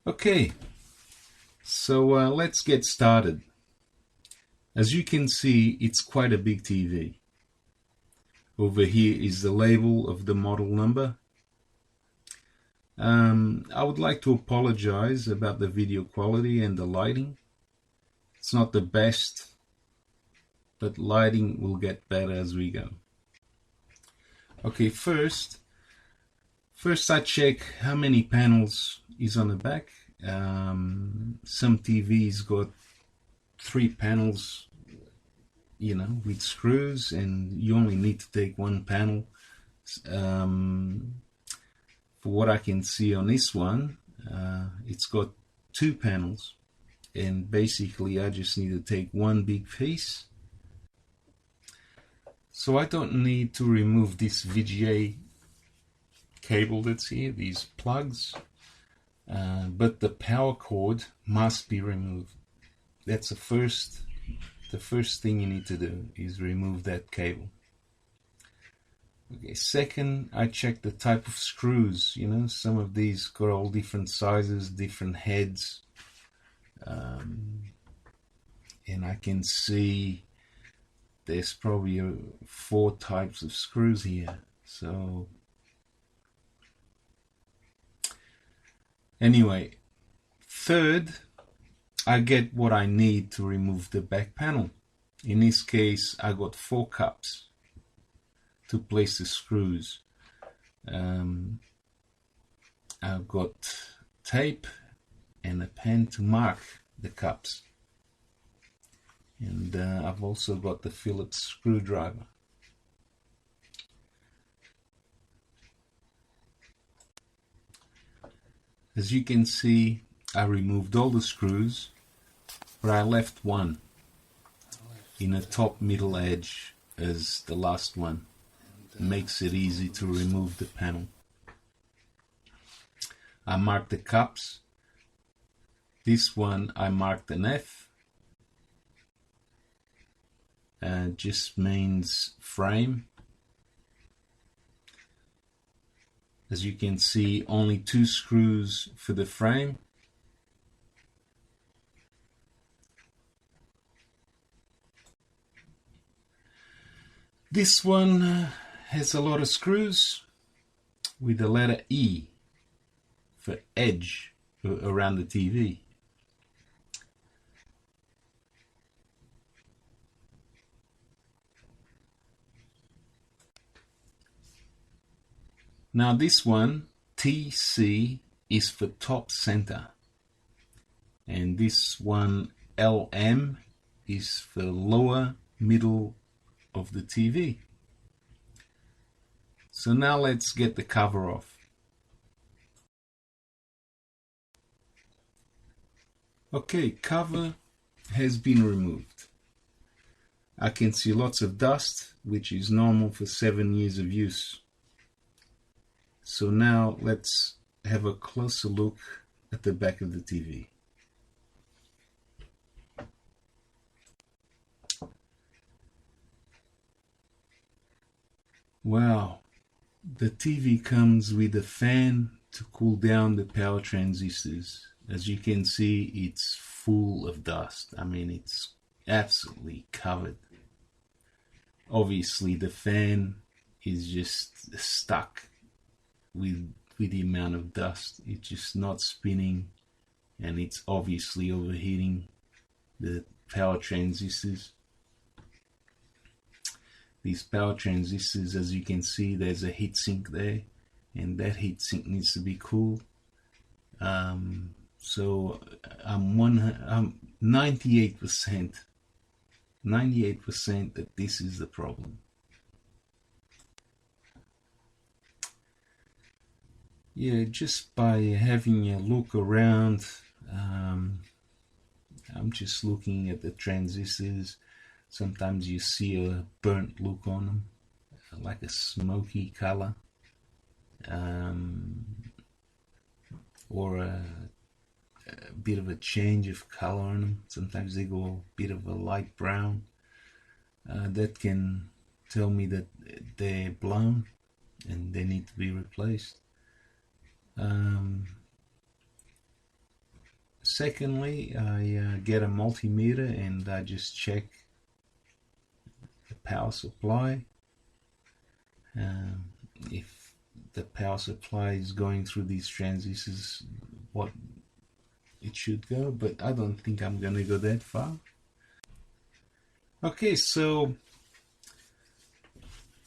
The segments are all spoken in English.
Okay, so let's get started. As you can see, it's quite a big TV. Over here is the label of the model number. I would like to apologize about the video quality and the lighting. It's not the best, but lighting will get better as we go. Okay, first I check how many panels is on the back. Some TVs got 3 panels, with screws, and you only need to take 1 panel. For what I can see on this one, it's got 2 panels, and basically I just need to take 1 big piece. So I don't need to remove this VGA cable that's here, these plugs, but the power cord must be removed. That's the first thing you need to do, is remove that cable. Okay, second, I check the type of screws. Some of these got all different sizes, different heads, and I can see there's probably 4 types of screws here. So anyway, third, I get what I need to remove the back panel. In this case, I got 4 cups to place the screws. I've got tape and a pen to mark the cups. And I've also got the Phillips screwdriver. As you can see, I removed all the screws, but I left one in the top middle edge as the last one. It makes it easy to remove the panel. I marked the cups. This one I marked an F. Just means frame. As you can see, only 2 screws for the frame. This one has a lot of screws with the letter E for edge around the TV. Now this one, TC, is for top center, and this one, LM, is for lower middle of the TV. So now let's get the cover off. Okay, cover has been removed. I can see lots of dust, which is normal for 7 years of use. So now let's have a closer look at the back of the TV. Wow, the TV comes with a fan to cool down the power transistors. As you can see, it's full of dust. I mean, it's absolutely covered. Obviously, the fan is just stuck with the amount of dust. It's just not spinning, and it's obviously overheating the power transistors. These power transistors, as you can see, there's a heatsink there, and that heatsink needs to be cooled. So I'm 98% that this is the problem. Yeah, just by having a look around, I'm just looking at the transistors. Sometimes you see a burnt look on them, like a smoky color, or a bit of a change of color on them. Sometimes they go a bit of a light brown. That can tell me that they're blown and they need to be replaced. Secondly, I get a multimeter and I just check the power supply. If the power supply is going through these transistors, what it should go, but I don't think I'm gonna go that far. Okay, so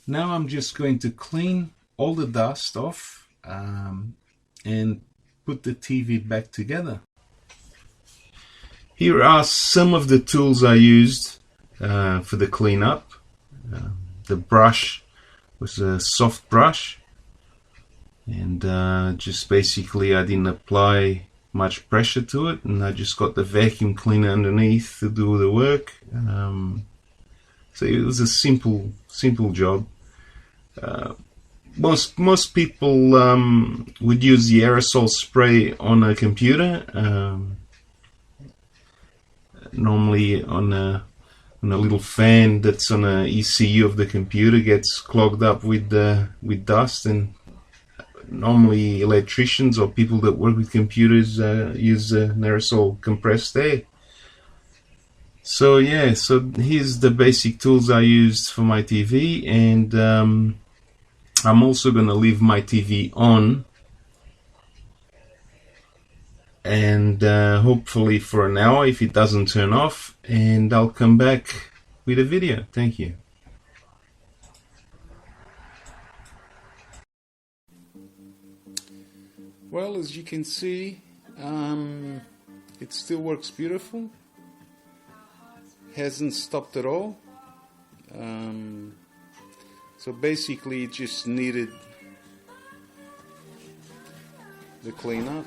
now I'm just going to clean all the dust off and put the TV back together. Here are some of the tools I used for the cleanup. The brush was a soft brush, and just basically I didn't apply much pressure to it, and I just got the vacuum cleaner underneath to do the work. So it was a simple job. Most people would use the aerosol spray on a computer, normally on a little fan that's on a ECU of the computer gets clogged up with dust, and normally electricians or people that work with computers use an aerosol compressed air. So yeah, so here's the basic tools I used for my TV, and I'm also going to leave my TV on, and hopefully for an hour if it doesn't turn off, and I'll come back with a video. Thank you. Well, as you can see, it still works beautiful. Hasn't stopped at all. So basically it just needed the cleanup.